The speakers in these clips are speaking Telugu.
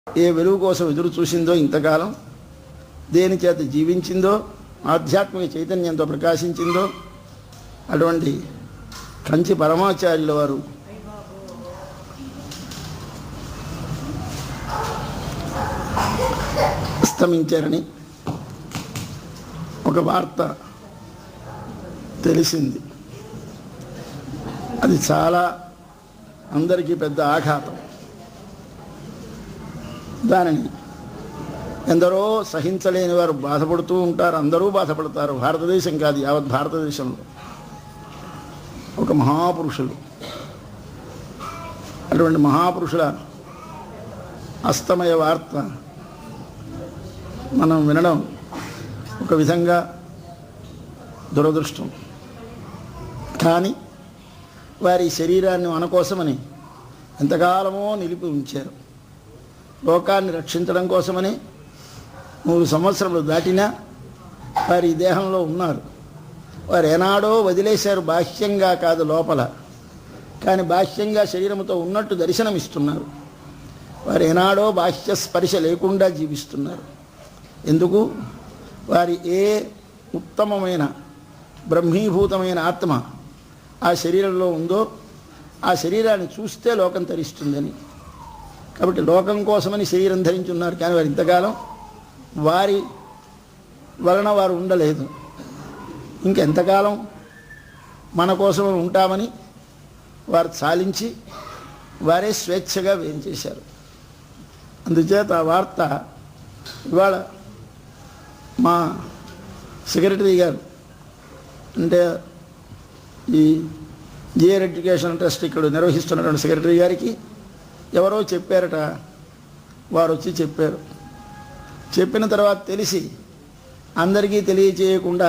ఏ వెలుగు కోసం ఎదురు చూసిందో ఇంతకాలం, దేని చేత జీవించిందో, ఆధ్యాత్మిక చైతన్యంతో ప్రకాశించిందో అటువంటి కంచి పరమాచార్యుల వారు అస్తమించారని ఒక వార్త తెలిసింది. అది చాలా అందరికీ పెద్ద ఆఘాతం. దానిని ఎందరో సహించలేని వారు బాధపడుతూ ఉంటారు. అందరూ బాధపడతారు. భారతదేశం కాదు, యావత్ భారతదేశంలో ఒక మహాపురుషులు, అటువంటి మహాపురుషుల అస్తమయ వార్త మనం వినడం ఒక విధంగా దురదృష్టం. కానీ వారి శరీరాన్ని మన కోసమని ఎంతకాలమో నిలిపి ఉంచారు. లోకాన్ని రక్షించడం కోసమని 3 సంవత్సరములు దాటినా వారి దేహంలో ఉన్నారు. వారు ఏనాడో వదిలేశారు, బాహ్యంగా కాదు లోపల. కానీ బాహ్యంగా శరీరంతో ఉన్నట్టు దర్శనమిస్తున్నారు. వారు ఏనాడో బాహ్య స్పర్శ లేకుండా జీవిస్తున్నారు. ఎందుకు? వారి ఏ ఉత్తమమైన బ్రహ్మీభూతమైన ఆత్మ ఆ శరీరంలో ఉందో ఆ శరీరాన్ని చూస్తే లోకం తరిస్తుందని. కాబట్టి లోకం కోసమని శరీరం ధరించి ఉన్నారు. కానీ వారు ఇంతకాలం వారి వలన వారు ఉండలేదు. ఇంకెంతకాలం మన కోసం ఉంటామని వారు చాలించి వారే స్వేచ్ఛగా వేయించేశారు. అందుచేత ఆ వార్త ఇవాళ మా సెక్రటరీ గారు, అంటే ఈ జిఆర్ ఎడ్యుకేషన్ ట్రస్ట్ ఇక్కడ నిర్వహిస్తున్నటువంటి సెక్రటరీ గారికి ఎవరో చెప్పారట. వారు వచ్చి చెప్పారు. చెప్పిన తర్వాత తెలిసి అందరికీ తెలియచేయకుండా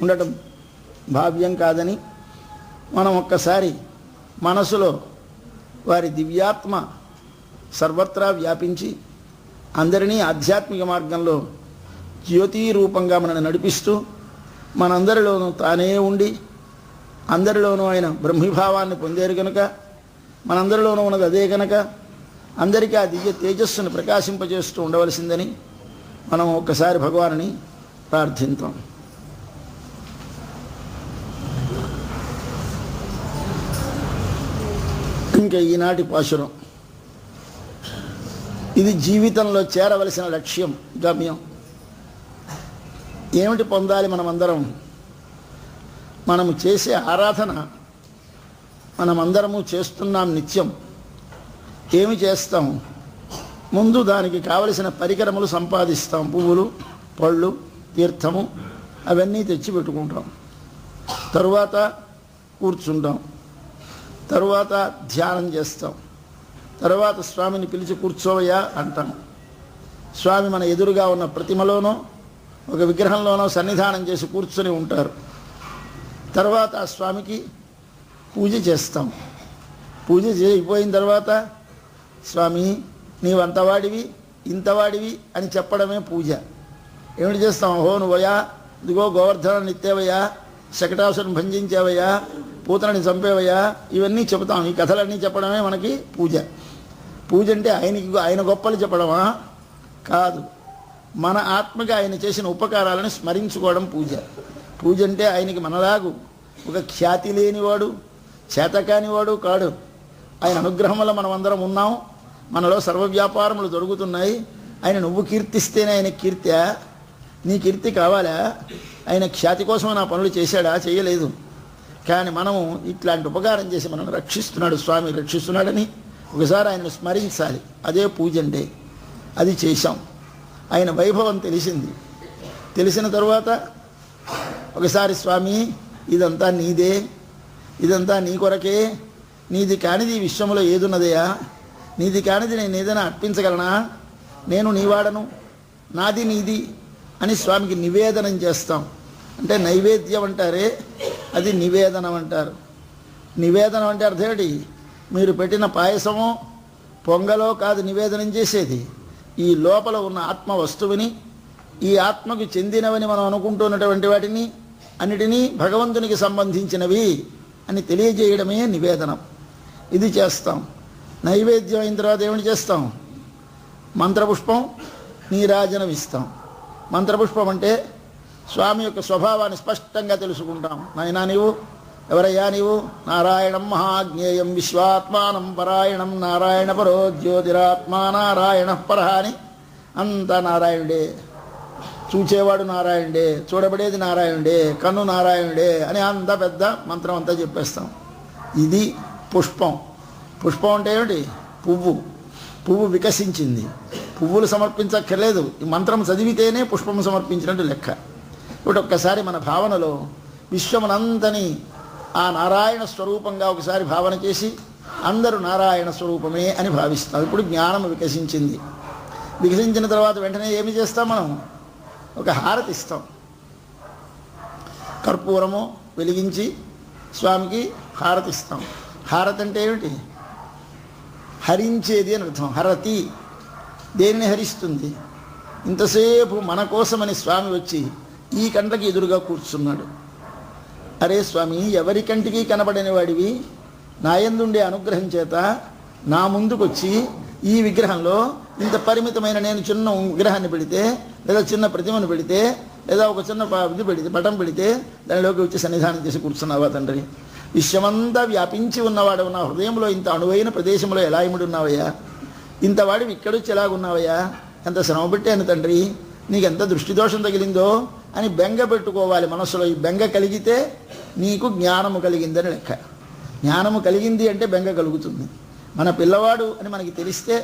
ఉండటం భావ్యం కాదని మనం ఒక్కసారి మనసులో వారి దివ్యాత్మ సర్వత్రా వ్యాపించి అందరినీ ఆధ్యాత్మిక మార్గంలో జ్యోతి రూపంగా మనల్ని నడిపిస్తూ మనందరిలోనూ తానే ఉండి అందరిలోనూ ఆయన బ్రహ్మీభావాన్ని పొందేరు కనుక, మనందరిలోనూ ఉన్నది అదే కనుక అందరికీ ఆ దివ్య తేజస్సును ప్రకాశింపజేస్తూ ఉండవలసిందని మనం ఒక్కసారి భగవానుని ప్రార్థిద్దాం. ఇంకా ఈనాటి పాశురం ఇది జీవితంలో చేరవలసిన లక్ష్యం, గమ్యం. ఏమిటి పొందాలి మనమందరం? మనము చేసే ఆరాధన మనమందరము చేస్తున్నాం నిత్యం. ఏమి చేస్తాం? ముందు దానికి కావలసిన పరికరములు సంపాదిస్తాం. పువ్వులు, పళ్ళు, తీర్థము అవన్నీ తెచ్చిపెట్టుకుంటాం. తరువాత కూర్చుంటాం. తరువాత ధ్యానం చేస్తాం. తరువాత స్వామిని పిలిచి కూర్చోవయ్యా అంటాం. స్వామి మన ఎదురుగా ఉన్న ప్రతిమలోనో ఒక విగ్రహంలోనో సన్నిధానం చేసి కూర్చొని ఉంటారు. తర్వాత ఆ స్వామికి పూజ చేస్తాం. పూజ చేయిపోయిన తర్వాత స్వామి నీవంతవాడివి ఇంతవాడివి అని చెప్పడమే పూజ. ఏమిటి చేస్తాం? ఓహో నువ్వయ్యా, ఇదిగో గోవర్ధనాన్ని ఎత్తేవయ్యా, శకటాసుని భంజించేవయ్యా, పూతనని చంపేవయ్యా, ఇవన్నీ చెబుతాం. ఈ కథలన్నీ చెప్పడమే మనకి పూజ. పూజ అంటే ఆయన గొప్పలు చెప్పడమా? కాదు, మన ఆత్మగా ఆయన చేసిన ఉపకారాలను స్మరించుకోవడం పూజ. పూజ అంటే ఆయనకి మనలాగు ఒక ఖ్యాతి లేనివాడు, చేతకానివాడు కాడు. ఆయన అనుగ్రహం వల్ల మనం అందరం ఉన్నాం. మనలో సర్వవ్యాపారములు జరుగుతున్నాయి. ఆయన నువ్వు కీర్తిస్తేనే ఆయన కీర్త్యా? నీ కీర్తి కావాలా? ఆయన ఖ్యాతి కోసం నా పనులు చేశాడా? చేయలేదు. కానీ మనము ఇట్లాంటి ఉపకారం చేసి మనల్ని రక్షిస్తున్నాడు, స్వామి రక్షిస్తున్నాడని ఒకసారి ఆయనను స్మరించాలి. అదే పూజ అంటే. అది చేశాం. ఆయన వైభవం తెలిసింది. తెలిసిన తరువాత ఒకసారి స్వామి ఇదంతా నీదే, ఇదంతా నీ కొరకే, నీది కానిది ఈ విశ్వంలో ఏదున్నదయా, నీది కానిది నేను ఏదైనా అర్పించగలనా, నేను నీవాడను, నాది నీది అని స్వామికి నివేదనం చేస్తాం. అంటే నైవేద్యం అంటారే, అది నివేదనం అంటారు. నివేదనం అంటే అర్థం ఏంటి? మీరు పెట్టిన పాయసమో పొంగలో కాదు నివేదనం చేసేది. ఈ లోపల ఉన్న ఆత్మ వస్తువుని, ఈ ఆత్మకు చెందినవని మనం అనుకుంటున్నటువంటి వాటిని అన్నిటినీ భగవంతునికి సంబంధించినవి అని తెలియజేయడమే నివేదనం. ఇది చేస్తాం. నైవేద్యం అయిన తర్వాత ఏమిటి చేస్తాం? మంత్రపుష్పం, నీరాజనం ఇస్తాం. మంత్రపుష్పం అంటే స్వామి యొక్క స్వభావాన్ని స్పష్టంగా తెలుసుకుంటాం. నాయనా నీవు ఎవరయ్యా? నీవు నారాయణం మహాజ్ఞేయం విశ్వాత్మానం పరాయణం నారాయణ పరో జ్యోతిరాత్మా నారాయణ పర అని అంతా నారాయణుడే, చూచేవాడు నారాయణుడే, చూడబడేది నారాయణుడే, కన్ను నారాయణుడే అని అంత పెద్ద మంత్రం అంతా చెప్పేస్తాం. ఇది పుష్పం. పుష్పం అంటే ఏమిటి? పువ్వు. పువ్వు వికసించింది. పువ్వులు సమర్పించక్కర్లేదు, ఈ మంత్రం చదివితేనే పుష్పం సమర్పించినట్టు లెక్క. ఇప్పుడు ఒక్కసారి మన భావనలో విశ్వమునంతని ఆ నారాయణ స్వరూపంగా ఒకసారి భావన చేసి అందరూ నారాయణ స్వరూపమే అని భావిస్తాం. ఇప్పుడు జ్ఞానం వికసించింది. వికసించిన తర్వాత వెంటనే ఏమి చేస్తాం? మనం ఒక హారతి ఇస్తాం. కర్పూరము వెలిగించి స్వామికి హారతి ఇస్తాం. హారతి అంటే ఏమిటి? హరించేది అని అర్థం. హరతి దేనిని హరిస్తుంది? ఇంతసేపు మన కోసమని స్వామి వచ్చి ఈ కంటకి ఎదురుగా కూర్చున్నాడు. అరే స్వామి, ఎవరి కంటికి కనబడని వాడివి, నా యందుండే అనుగ్రహం చేత నా ముందుకొచ్చి ఈ విగ్రహంలో ఇంత పరిమితమైన నేను చిన్న విగ్రహాన్ని పెడితే, లేదా చిన్న ప్రతిమను పెడితే, లేదా ఒక చిన్న ఇది పెడితే, పటం పెడితే దానిలోకి వచ్చి సన్నిధానం చేసి కూర్చున్నావా తండ్రి? విశ్వమంతా వ్యాపించి ఉన్నవాడు నా హృదయంలో ఇంత అణువైన ప్రదేశంలో ఎలా ఇముడి ఉన్నావయ్యా? ఇంతవాడివి ఇక్కడొచ్చి ఎలాగున్నావయ్యా? ఎంత శ్రమ పెట్టాను తండ్రి, నీకు ఎంత దృష్టి దోషం తగిలిందో అని బెంగ పెట్టుకోవాలి మనసులో. ఈ బెంగ కలిగితే నీకు జ్ఞానము కలిగిందని లెక్క. జ్ఞానము కలిగింది అంటే బెంగ కలుగుతుంది. మన పిల్లవాడు అని మనకి తెలిస్తే,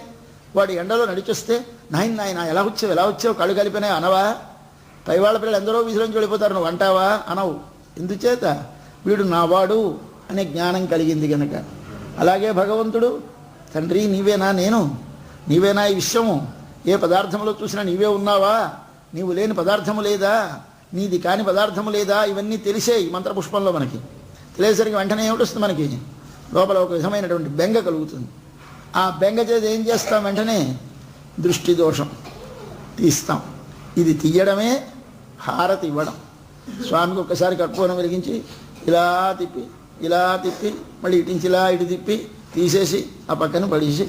వాడు ఎండలో నడిచొస్తే నాయన ఎలా వచ్చావు కళ్ళు కలిపినాయి అనవా? పైవాళ్ళ పిల్లలు ఎందరో వీధిలోంచి వెళ్ళిపోతారు, నువ్వు అంటావా? అనవు. ఎందుచేత? వీడు నావాడు అనే జ్ఞానం కలిగింది కనుక. అలాగే భగవంతుడు, తండ్రి నీవేనా నేను, నీవేనా ఈ విశ్వము, ఏ పదార్థంలో చూసినా నీవే ఉన్నావా, నీవు లేని పదార్థము లేదా, నీది కాని పదార్థము లేదా, ఇవన్నీ తెలిసే ఈ మంత్రపుష్పంలో మనకి తెలిసేసరికి వెంటనే ఏమిటొస్తుంది? మనకి లోపల ఒక విధమైనటువంటి బెంగ కలుగుతుంది. ఆ బెంగ చేసి ఏం చేస్తాం? వెంటనే దృష్టి దోషం తీస్తాం. ఇది తీయడమే హారతి ఇవ్వడం. స్వామికి ఒక్కసారి కర్పూరం వెలిగించి ఇలా తిప్పి మళ్ళీ ఇటించి ఇలా ఇటు తిప్పి తీసేసి ఆ పక్కన పడేసి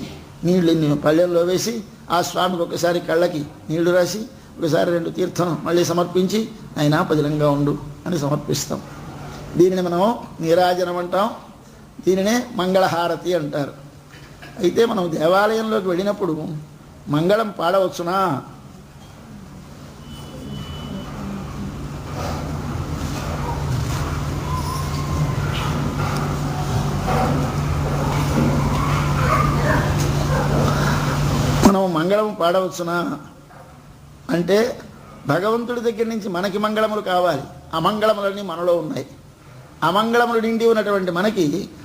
నీళ్ళు పళ్ళెంలో వేసి ఆ స్వామికి ఒకసారి కళ్ళకి నీళ్లు రాసి ఒకసారి 2 తీర్థం మళ్ళీ సమర్పించి అయినా పదిలంగా ఉండు అని సమర్పిస్తాం. దీనిని మనం నీరాజనం అంటాం. దీనినే మంగళహారతి అంటారు. అయితే మనం దేవాలయంలోకి వెళ్ళినప్పుడు మంగళం పాడవచ్చునా? మనం మంగళం పాడవచ్చునా అంటే భగవంతుడి దగ్గర నుంచి మనకి మంగళములు కావాలి. అమంగళములన్నీ మనలో ఉన్నాయి. అమంగళములు నిండి ఉన్నటువంటి మనకి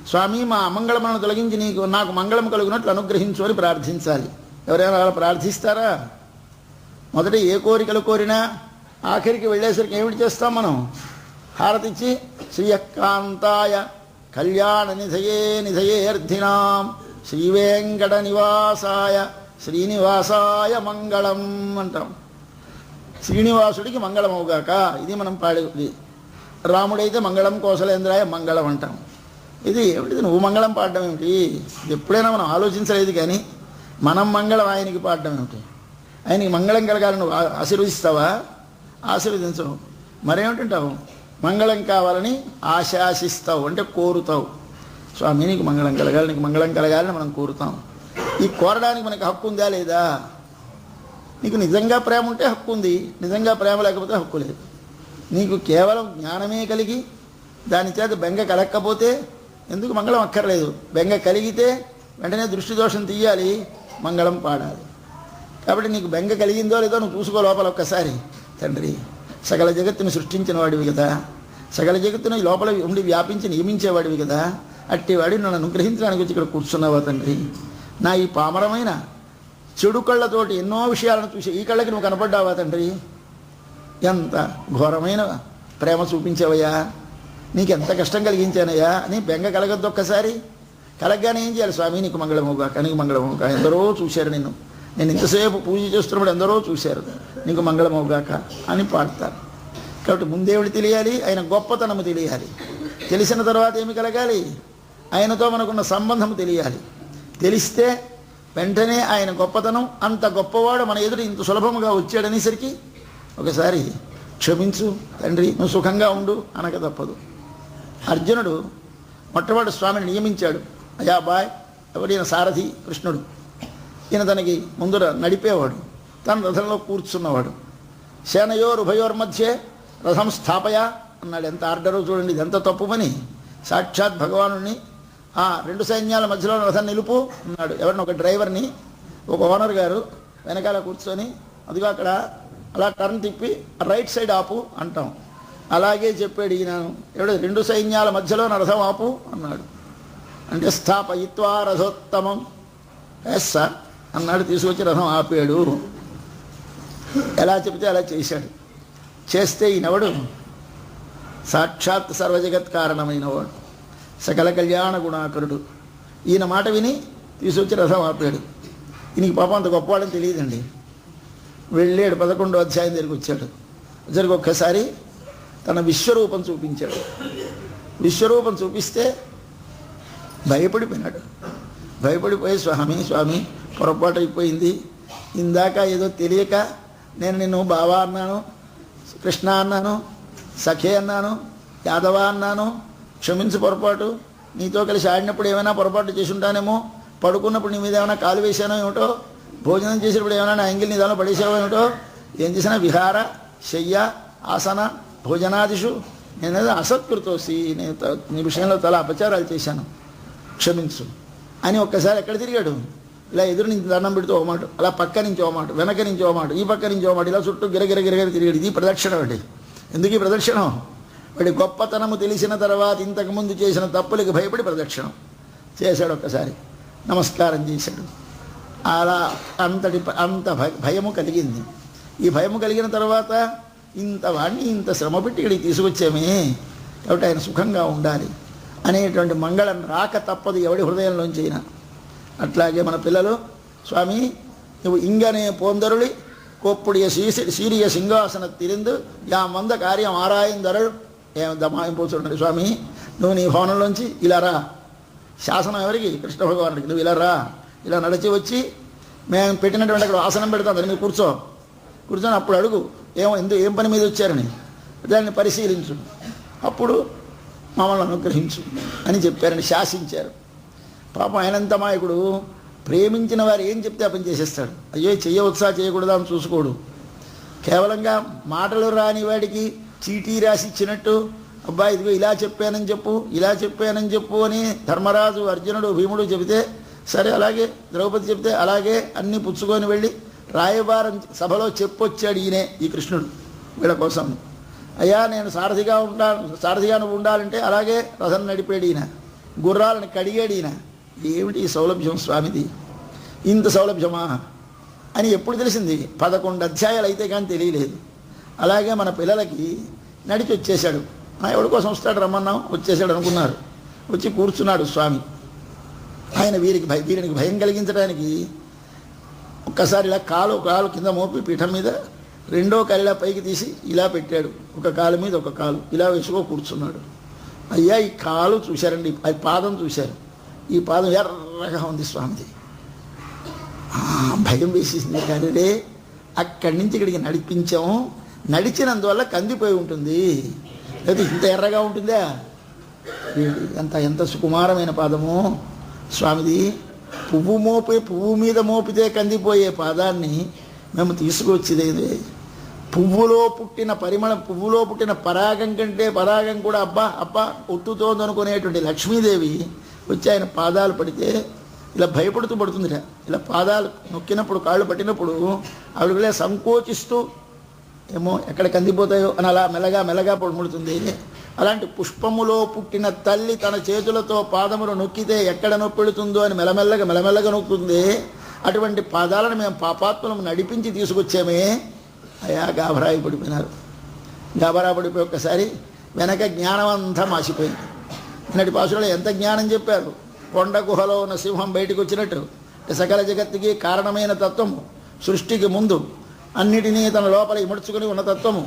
స్వామి మా అమంగళములను తొలగించి నాకు మంగళం కలుగునట్లు అనుగ్రహించు అని ప్రార్థించాలి. ఎవరైనా అలా ప్రార్థిస్తారా? మొదట ఏ కోరికలు కోరినా ఆఖరికి వెళ్ళేసరికి ఏమిటి చేస్తాం? మనం హారతిచ్చి శ్రీయకాంతాయ కళ్యాణ నిధయేర్థినాం శ్రీవేంకట నివాసాయ శ్రీనివాసాయ మంగళం అంటాం. శ్రీనివాసుడికి మంగళమవుగాక, ఇది మనం పాడేది. రాముడైతే మంగళం కోసలేంద్రాయ మంగళం అంటాం. ఇది ఏమిటి? నువ్వు మంగళం పాడడం ఏమిటి? ఇది ఎప్పుడైనా మనం ఆలోచించలేదు. కానీ మనం మంగళం ఆయనకి పాడడం ఏమిటి? ఆయనకి మంగళం కలగాలని నువ్వు ఆశీర్వదిస్తావా? ఆశీర్వదించవు. మరేమిటంటావు? మంగళం కావాలని ఆశాసిస్తావు, అంటే కోరుతావు. స్వామి నీకు మంగళం కలగాలి, నీకు మంగళం కలగాలని మనం కోరుతాం. ఈ కోరడానికి మనకి హక్కు ఉందా లేదా? నీకు నిజంగా ప్రేమ ఉంటే హక్కు ఉంది, నిజంగా ప్రేమ లేకపోతే హక్కు లేదు. నీకు కేవలం జ్ఞానమే కలిగి దాని చేత బెంగ కలగకపోతే ఎందుకు మంగళం అక్కర్లేదు. బెంగ కలిగితే వెంటనే దృష్టి దోషం తీయాలి, మంగళం పాడాలి. కాబట్టి నీకు బెంగ కలిగిందో లేదో నువ్వు చూసుకో లోపల ఒక్కసారి. తండ్రి సకల జగత్తుని సృష్టించిన వాడివి కదా, సకల జగత్తుని లోపల ఉండి వ్యాపించి నియమించేవాడివి కదా, అట్టివాడిని నన్ను అనుగ్రహించడానికి వచ్చి ఇక్కడ కూర్చున్నావా తండ్రి? నా ఈ పామరమైన చెడు కళ్ళతోటి ఎన్నో విషయాలను చూసి ఈ కళ్ళకి నువ్వు కనపడ్డావా తండ్రి? ఎంత ఘోరమైన ప్రేమ చూపించావయ్యా, నీకెంత కష్టం కలిగించానయ్యా అని బెంగ కలగద్దు. ఒక్కసారి కలగగానే ఏం చేయాలి? స్వామి నీకు మంగళమవుగాక, నీకు మంగళమవుగా. ఎందరో చూశారు నిన్ను, నేను ఇంతసేపు పూజ చేస్తున్నప్పుడు ఎందరో చూశారు, నీకు మంగళమవుగాక అని పాడతారు. కాబట్టి ముందేవిడి తెలియాలి, ఆయన గొప్పతనము తెలియాలి. తెలిసిన తర్వాత ఏమి కలగాలి? ఆయనతో మనకున్న సంబంధం తెలియాలి. తెలిస్తే వెంటనే ఆయన గొప్పతనం, అంత గొప్పవాడు మన ఎదురు ఇంత సులభముగా వచ్చాడనేసరికి ఒకసారి క్షమించు తండ్రి, నువ్వు సుఖంగా ఉండు అనక తప్పదు. అర్జునుడు మొట్టమొదటి స్వామిని నియమించాడు. అయ్యా బాయ్, ఎవరైనా సారథి కృష్ణుడు, ఈయన తనకి ముందర నడిపేవాడు, తన రథంలో కూర్చున్నవాడు. సేనయోరుభయోర్మధ్యే రథం స్థాపయ అన్నాడు. ఎంత ఆర్డరో చూడండి, ఇది ఎంత తప్పు పని. సాక్షాత్ భగవానుడిని ఆ రెండు సైన్యాల మధ్యలో రథం నిలుపు అన్నాడు. ఎవరిని, ఒక డ్రైవర్ని, ఒక ఓనర్ గారు వెనకాల కూర్చొని అదిగో అక్కడ అలా టర్న్ తిప్పి రైట్ సైడ్ ఆపు అంటాం. అలాగే చెప్పాడు ఈయన. ఎవడు, రెండు సైన్యాల మధ్యలో రథం ఆపు అన్నాడు. అంటే స్థాపయిత్వా రథోత్తమం, ఎస్ సార్ అన్నాడు. తీసుకొచ్చి రథం ఆపాడు. ఎలా చెబితే అలా చేశాడు. చేస్తే ఈయనవడు సాక్షాత్ సర్వజగత్ కారణమైన వాడు, సకల కళ్యాణ గుణాకరుడు. ఈయన మాట విని తీసుకొచ్చి రథం ఆపాడు. ఈయనకి పాపం అంత గొప్పవాడని తెలియదండి. వెళ్ళాడు, 11వ అధ్యాయం దగ్గరికి వచ్చాడు. జరిగి ఒక్కసారి తన విశ్వరూపం చూపించాడు. విశ్వరూపం చూపిస్తే భయపడిపోయినాడు. భయపడిపోయి స్వామి స్వామి పొరపాటు అయిపోయింది, ఇందాక ఏదో తెలియక నేను నిన్ను బావా అన్నాను, కృష్ణ అన్నాను, సఖే అన్నాను, యాదవ అన్నాను, క్షమించు పొరపాటు. నీతో కలిసి ఆడినప్పుడు ఏమైనా పొరపాటు చేసి ఉంటానేమో, పడుకున్నప్పుడు నీ మీద ఏమైనా కాలు వేసానో ఏమిటో, భోజనం చేసినప్పుడు ఏమైనా నా ఎంగిల్ నీ దానిలో పడేసావో ఏమిటో, ఏం చేసినా విహార శయ్య ఆసన భోజనాదిషు నేనేదో అసత్కృతోసి, నేను నీ విషయంలో చాలా అపచారాలు చేశాను, క్షమించు అని ఒక్కసారి ఎక్కడ తిరిగాడు. ఇలా ఎదురు నుంచి దండం పెడుతూ ఓ మాట, అలా పక్క నుంచి ఓ మాట, వెనక నుంచి ఓ మాట, ఈ పక్క నుంచి ఓ మాట, ఇలా చుట్టూ గిరగిర తిరిగాడు. ఇది ప్రదక్షిణ అండి. ఎందుకు ఈ ప్రదక్షిణం? వాడి గొప్పతనము తెలిసిన తర్వాత ఇంతకుముందు చేసిన తప్పులకి భయపడి ప్రదక్షిణం చేశాడు. ఒక్కసారి నమస్కారం చేశాడు. అలా అంత భయము కలిగింది. ఈ భయము కలిగిన తర్వాత ఇంత వాడిని ఇంత శ్రమ పెట్టి ఇక్కడికి తీసుకొచ్చామే, కాబట్టి ఆయన సుఖంగా ఉండాలి అనేటువంటి మంగళం రాక తప్పదు ఎవడి హృదయంలోంచి అయినా. అట్లాగే మన పిల్లలు, స్వామి నువ్వు ఇంగనే పోందరుళి కోప్పుడియ సీరియ సింహాసన తిరిందు యాం వంద కార్యం ఆరాయిందరళ్ ఏం దమాయింపోతున్నాడు. స్వామి నువ్వు నీ భవనంలోంచి ఇలా రా. శాసనం ఎవరికి? కృష్ణ భగవానుడికి. నువ్వు ఇలా రా, ఇలా నడిచి వచ్చి మేము పెట్టినటువంటి అక్కడ ఆసనం పెడతాం, దాన్ని మీరు కూర్చొని అప్పుడు అడుగు ఏం పని మీద వచ్చారని, దాన్ని పరిశీలించు, అప్పుడు మమ్మల్ని అనుగ్రహించు అని చెప్పారని శాసించారు. పాపం ఆయనంత మాయకుడు, ప్రేమించిన వారు ఏం చెప్తే ఆ పని చేసేస్తాడు. అయ్యో చెయ్యవచ్చా చేయకూడదా అని చూసుకోడు. కేవలంగా మాటలు రాని వాడికి చీటీ రాసి ఇచ్చినట్టు, అబ్బాయి ఇదిగో ఇలా చెప్పానని చెప్పు, ఇలా చెప్పానని చెప్పు అని ధర్మరాజు అర్జునుడు భీముడు చెబితే సరే, అలాగే ద్రౌపది చెబితే అలాగే అన్నీ పుచ్చుకొని వెళ్ళి రాయబారం సభలో చెప్పొచ్చాడు ఈయనే, ఈ కృష్ణుడు వీళ్ళ కోసం. అయ్యా నేను సారథిగా నువ్వు ఉండాలంటే అలాగే రథం నడిపాడు ఈయన, గుర్రాలను కడిగాడు ఈయన. ఏమిటి ఈ సౌలభ్యం స్వామిది, ఇంత సౌలభ్యమా అని ఎప్పుడు తెలిసింది? 11 అధ్యాయాలు అయితే కానీ తెలియలేదు. అలాగే మన పిల్లలకి నడిచి వచ్చేసాడు. ఎవడి కోసం వస్తాడు, రమ్మన్నాం, వచ్చేసాడు అనుకున్నారు. వచ్చి కూర్చున్నాడు స్వామి. ఆయన వీరికి భయం కలిగించడానికి ఒక్కసారి ఇలా కాలు కింద మోపి పీఠం మీద రెండో కాలు ఇలా పైకి తీసి ఇలా పెట్టాడు. ఒక కాలు మీద ఒక కాలు ఇలా వేసుకో కూర్చున్నాడు. అయ్యా ఈ కాలు చూశారండి, అది పాదం చూశారు. ఈ పాదం ఎర్రగా ఉంది స్వామిది. భయం వేసేసింది. కానీ అక్కడి నుంచి ఇక్కడికి నడిపించాము, నడిచినందువల్ల కందిపోయి ఉంటుంది, లేదా ఇంత ఎర్రగా ఉంటుందా? ఎంత సుకుమారమైన పాదము స్వామిది. పువ్వు మీద మోపితే కందిపోయే పాదాన్ని మేము తీసుకొచ్చేది. పువ్వులో పుట్టిన పరిమళం, పువ్వులో పుట్టిన పరాగం కంటే పరాగం కూడా అబ్బా ఒత్తుతోంది అనుకునేటువంటి లక్ష్మీదేవి వచ్చి ఆయన పాదాలు పడితే ఇలా భయపడుతూ పడుతుందిట. ఇలా పాదాలు నొక్కినప్పుడు, కాళ్ళు పట్టినప్పుడు ఆవిడ సంకోచిస్తూ ఏమో ఎక్కడ కందిపోతాయో అని అలా మెల్లగా పడుముడుతుంది. అలాంటి పుష్పములో పుట్టిన తల్లి తన చేతులతో పాదములు నొక్కితే ఎక్కడ నొప్పెడుతుందో అని మెల్లమెల్లగా నొక్కుతుంది. అటువంటి పాదాలను మేము పాపాత్మలను నడిపించి తీసుకొచ్చామే. అయ్యా గాభరాయి పడిపోయినారు. గాబరా పడిపోయి ఒక్కసారి వెనక జ్ఞానం అంతా మాసిపోయింది. నిన్నటి పాసులలో ఎంత జ్ఞానం చెప్పారు. కొండ గుహలో ఉన్న సింహం బయటకు వచ్చినట్టు సకల జగత్తుకి కారణమైన తత్వము, సృష్టికి ముందు అన్నిటినీ తన లోపల ఇముడ్చుకుని ఉన్న తత్వము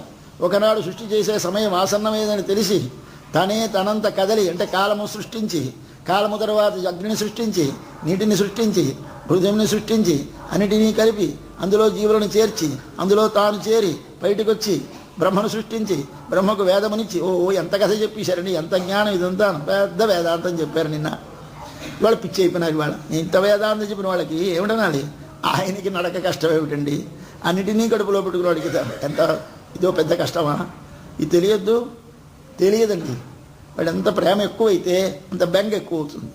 ఒకనాడు సృష్టి చేసే సమయం ఆసన్నమేదని తెలిసి తనంత కదలి, అంటే కాలము సృష్టించి, కాలము తర్వాత అగ్నిని సృష్టించి, నీటిని సృష్టించి, హృదయంని సృష్టించి అన్నిటినీ కలిపి అందులో జీవులను చేర్చి అందులో తాను చేరి బయటకు వచ్చి బ్రహ్మను సృష్టించి బ్రహ్మకు వేదమునిచ్చి ఎంత కథ చెప్పేశారండి, ఎంత జ్ఞానం ఇదంతా, పెద్ద వేదాంతం చెప్పారు నిన్న. ఇవాళ పిచ్చి అయిపోయినారు. ఇవాళ ఇంత వేదాంతం చెప్పిన వాళ్ళకి ఏమిటనాలి? ఆయనకి నడక కష్టం ఏమిటండి? అన్నిటినీ కడుపులో పెట్టుకుని వాడికి ఎంత ఇదో పెద్ద కష్టమా? ఇది తెలియదండి. వాడు ఎంత ప్రేమ ఎక్కువైతే అంత బెంగ ఎక్కువ అవుతుంది.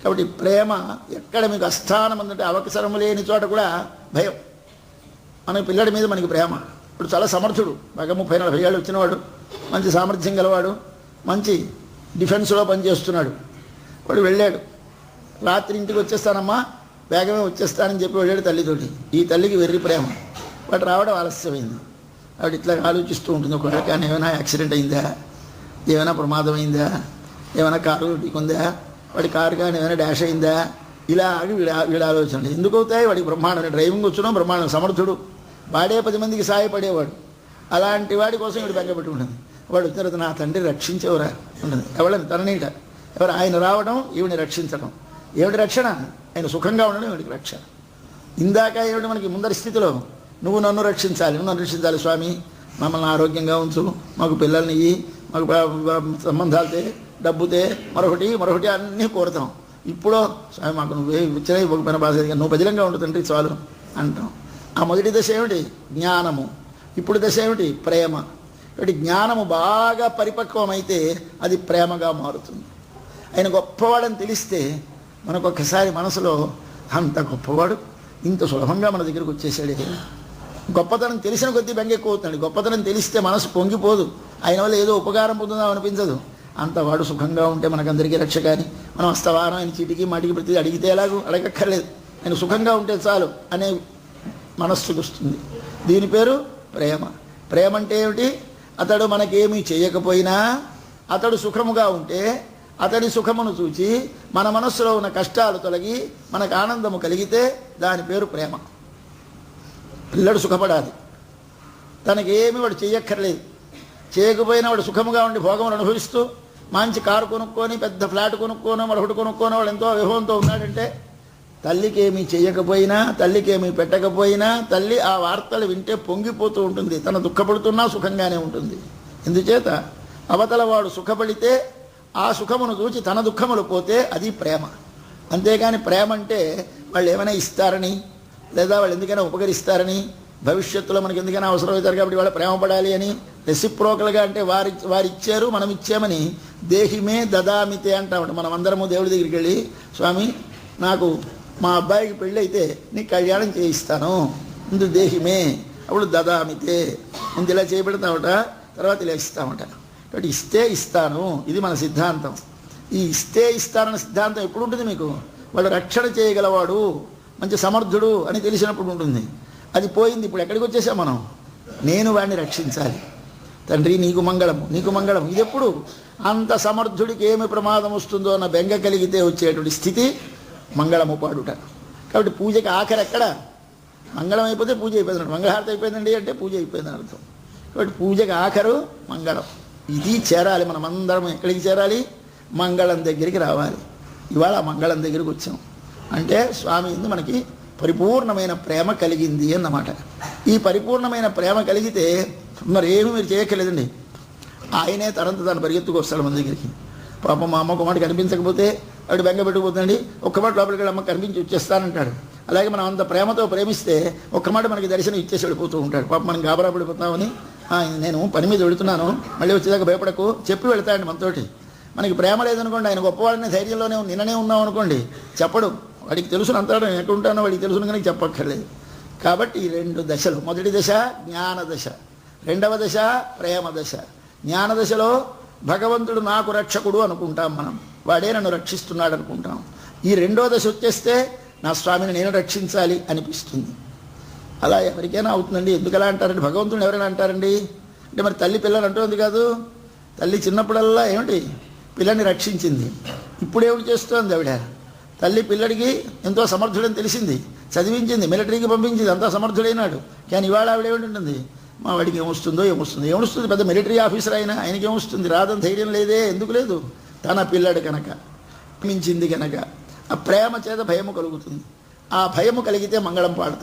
కాబట్టి ప్రేమ ఎక్కడ మీకు అస్థానం ఉందంటే అవసరం లేని చోట కూడా భయం. మన పిల్లడి మీద మనకి ప్రేమ. ఇప్పుడు చాలా సమర్థుడు, బాగా 30-40 ఏళ్ళు వచ్చినవాడు, మంచి సామర్థ్యం గలవాడు, మంచి డిఫెన్స్లో పనిచేస్తున్నాడు. వాడు వెళ్ళాడు, రాత్రి ఇంటికి వచ్చేస్తానమ్మా, వేగమే వచ్చేస్తానని చెప్పి వెళ్ళాడు తల్లితోటి. ఈ తల్లికి వెర్రి ప్రేమ. వాడు రావడం ఆలస్యమైంది. వాడు ఇట్లా ఆలోచిస్తూ ఉంటుంది, ఒకవేళ కానీ ఏమైనా యాక్సిడెంట్ అయిందా, ఏమైనా ప్రమాదం అయిందా, ఏమైనా కారు ఢీకొందా, వాడి కారు కానీ ఏమైనా డాష్ అయిందా, ఇలాగే వీడు ఆలోచనలు ఎందుకు అవుతాయి? వాడికి బ్రహ్మాండం, డ్రైవింగ్ వచ్చినా బ్రహ్మాండం, సమర్థుడు, వాడే 10 మందికి సహాయపడేవాడు. అలాంటి వాడి కోసం వీడు బెంగ పెట్టుకుంటుంది. వాడు వచ్చిన తర్వాత నా తండ్రి రక్షించేవరా ఉంటుంది. ఎవడని తననీట ఎవరు? ఆయన రావడం, ఈవిని రక్షించడం. ఏమిటి రక్షణ? ఆయన సుఖంగా ఉండడం ఏమిటికి రక్షణ. ఇందాక ఏమిటి మనకి ముందరి స్థితిలో నువ్వు నన్ను రక్షించాలి స్వామి, మమ్మల్ని ఆరోగ్యంగా ఉంచు, మాకు పిల్లల్ని ఇయ్యి, మాకు సంబంధాలతే, డబ్బుతే, మరొకటి అన్నీ కోరుతాం. ఇప్పుడు స్వామి మాకు నువ్వే ఇచ్చినా ఇవ్వకపోయినా బాధ, నువ్వు బదిలంగా ఉండు తండ్రి చాలు అంటాం. ఆ మొదటి దశ ఏమిటి? జ్ఞానము. ఇప్పుడు దశ ఏమిటి? ప్రేమ. కాబట్టి జ్ఞానము బాగా పరిపక్వమైతే అది ప్రేమగా మారుతుంది. ఆయన గొప్పవాడని తెలిస్తే మనకు ఒక్కసారి మనసులో అంత గొప్పవాడు ఇంత సులభంగా మన దగ్గరకు వచ్చేసాడే. గొప్పతనం తెలిసిన కొద్దీ బెంగ ఎక్కువ అవుతుంది. గొప్పతనం తెలిస్తే మనసు పొంగిపోదు, ఆయన వల్ల ఏదో ఉపకారం పొందుదాం అనిపించదు. అంతవాడు సుఖంగా ఉంటే మనకందరికీ రక్ష. కానీ మనం అస్తవారం ఆయన చీటికి మాటికి ప్రతి అడిగితే ఎలాగూ అడగక్కర్లేదు, ఆయన సుఖంగా ఉంటే చాలు అనే మనస్సుకు వస్తుంది. దీని పేరు ప్రేమ. ప్రేమ అంటే ఏమిటి? అతడు మనకేమీ చేయకపోయినా అతడు సుఖముగా ఉంటే అతడి సుఖమును చూచి మన మనస్సులో ఉన్న కష్టాలు తొలగి మనకు ఆనందము కలిగితే దాని పేరు ప్రేమ. పిల్లడు సుఖపడాలి, తనకేమి వాడు చేయక్కర్లేదు, చేయకపోయినా వాడు సుఖముగా ఉండి భోగములు అనుభవిస్తూ మంచి కారు కొనుక్కొని పెద్ద ఫ్లాట్ కొనుక్కోనో మరొకటి కొనుక్కోనో వాడు ఎంతో విభవంతో ఉన్నాడంటే తల్లికేమీ చేయకపోయినా తల్లికేమీ పెట్టకపోయినా తల్లి ఆ వార్తలు వింటే పొంగిపోతూ ఉంటుంది. తన దుఃఖపడుతున్నా సుఖంగానే ఉంటుంది. ఎందుచేత అవతల వాడు సుఖపడితే ఆ సుఖమును చూచి తన దుఃఖములు పోతే అది ప్రేమ. అంతేగాని ప్రేమ అంటే వాళ్ళు ఏమైనా ఇస్తారని, లేదా వాళ్ళు ఎందుకైనా ఉపకరిస్తారని, భవిష్యత్తులో మనకి ఎందుకైనా అవసరమవుతారు కాబట్టి వాళ్ళు ప్రేమ పడాలి అని, రెసిప్రోకల్గా అంటే వారు ఇచ్చారు మనం ఇచ్చామని దేహిమే దదామితే అంటామంట. మనం అందరము దేవుడి దగ్గరికి వెళ్ళి స్వామి నాకు మా అబ్బాయికి పెళ్ళి అయితే నీకు కళ్యాణం చేయిస్తాను, ముందు దేహిమే, అప్పుడు దదామితే, ముందు ఇలా చేయబెడతామట, తర్వాత ఇలా ఇస్తామట. కాబట్టి ఇస్తే ఇస్తాను, ఇది మన సిద్ధాంతం. ఈ ఇస్తే ఇస్తానన్న సిద్ధాంతం ఎప్పుడు ఉంటుంది మీకు? వాళ్ళు రక్షణ చేయగలవాడు, మంచి సమర్థుడు అని తెలిసినప్పుడు ఉంటుంది. అది పోయింది. ఇప్పుడు ఎక్కడికి వచ్చేసాం మనం? నేను వాడిని రక్షించాలి, తండ్రి నీకు మంగళము నీకు మంగళం. ఇది ఎప్పుడు? అంత సమర్థుడికి ఏమి ప్రమాదం వస్తుందో అన్న బెంగ కలిగితే వచ్చేటువంటి స్థితి మంగళము పాడుట. కాబట్టి పూజకి ఆఖరి ఎక్కడ? మంగళం అయిపోతే పూజ అయిపోయింది. మంగళహారతి అయిపోయిందండి అంటే పూజ అయిపోయిందని అర్థం. కాబట్టి పూజకి ఆఖరు మంగళం. ఇది చేరాలి. మనం అందరం ఎక్కడికి చేరాలి? మంగళం దగ్గరికి రావాలి. ఇవాళ మంగళం దగ్గరికి వచ్చాం అంటే స్వామి ఎందు మనకి పరిపూర్ణమైన ప్రేమ కలిగింది అన్నమాట. ఈ పరిపూర్ణమైన ప్రేమ కలిగితే మరేమి మీరు చేయక్కర్లేదండి, ఆయనే తనంత తాను పరిగెత్తుకొస్తాడు మన దగ్గరికి. పాపం మా అమ్మకు మాట కనిపించకపోతే వాడు బెంగ పెట్టుకుపోతుందండి, ఒక్క మాట లోపలికి వెళ్ళి అమ్మ కనిపించి వచ్చేస్తానంటాడు. అలాగే మనం అంత ప్రేమతో ప్రేమిస్తే ఒక్క మాట మనకి దర్శనం ఇచ్చేసి వెళ్ళిపోతూ ఉంటాడు. పాపం మనం గాబరా పడిపోతామని నేను పని మీద వెళుతున్నాను మళ్ళీ వచ్చేదాకా భయపడకు చెప్పి వెళ్తాడండి మనతోటి. మనకి ప్రేమ లేదనుకోండి, ఆయన గొప్పవాడిని ధైర్యంలోనే నిన్ననే ఉన్నాం అనుకోండి, చెప్పడు. వాడికి తెలుసును అంతాడు, నేను ఎక్కడ ఉంటానో వాడికి తెలుసును కానీ చెప్పక్కర్లేదు. కాబట్టి ఈ 2 దశలు, మొదటి దశ జ్ఞాన దశ, రెండవ దశ ప్రేమ దశ. జ్ఞాన దశలో భగవంతుడు నాకు రక్షకుడు అనుకుంటాం మనం, వాడే నన్ను రక్షిస్తున్నాడు అనుకుంటాం. ఈ రెండో దశ వచ్చేస్తే నా స్వామిని నేను రక్షించాలి అనిపిస్తుంది. అలా ఎవరికైనా అవుతుందండి. ఎందుకు అలా అంటారండి? భగవంతుని ఎవరైనా అంటారండి అంటే మరి తల్లి పిల్లని అంటుంది కాదు. తల్లి చిన్నప్పుడల్లా ఏమిటి పిల్లని రక్షించింది. ఇప్పుడేమిటి చేస్తోంది ఆవిడ? తల్లి పిల్లడికి ఎంతో సమర్థుడని తెలిసింది, చదివించింది, మిలిటరీకి పంపించింది, అంతా సమర్థుడైనాడు. కానీ ఇవాళ ఆవిడ ఏమిటి? మా వాడికి ఏమొస్తుంది? పెద్ద మిలిటరీ ఆఫీసర్ అయినా ఆయనకి ఏమొస్తుంది? రాదని ధైర్యం లేదే. ఎందుకు లేదు? తన పిల్లడు కనుక మించింది కనుక ఆ ప్రేమ చేత భయము కలుగుతుంది. ఆ భయము కలిగితే మంగళం పాడతాం.